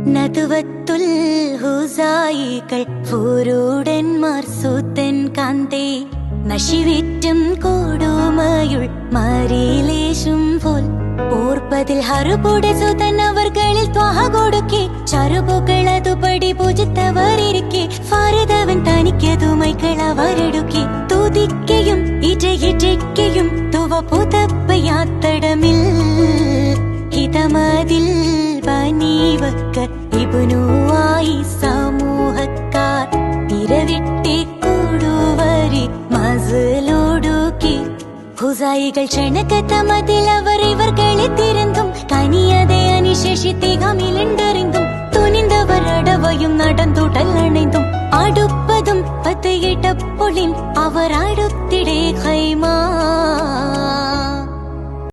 നദുവത്തുൽ ഹുസായികൾ ഫുരൂടന്മാർ സൂത്തൻ കാന്തേ നശിവിറ്റും കൊടുമയുൾ മാറിയിലേശും പോൽ ഓർപ്പതിൽ ഹറുപുടെ സുതൻ അവർകളിൽ ത്വാഹ കൊടുക്കെ ചറുപുകളതുപടി പൂജിത്തവരിക്കെ ഫാരതവൻ തനിക്കതു മൈക്കളവരെടുക്കെ തുതിക്കയും ഇജയിജയ്ക്കയും തുവ പുതപ്പയാത്തടമിൽ ഹിതമതിൽ ബനീവക്കർ ഇബ്നുവായി സമൂഹക്കാർ പിറവിട്ടെ കൂടുവരി മസലോടുക്കി ഹുസായികൾ ക്ഷണക്കത്തമതിൽ അവർ ഇവർകളെ തിരന്തും കനിയതെ അനുശേഷിത്തെ കമിലുണ്ടറിന്തും തുനിന്തവർ അടവയും നടന്തുടലണൈന്തും അടുപ്പതും പത്തയിട്ടപ്പൊളിൻ അവർ അടുത്തിടെ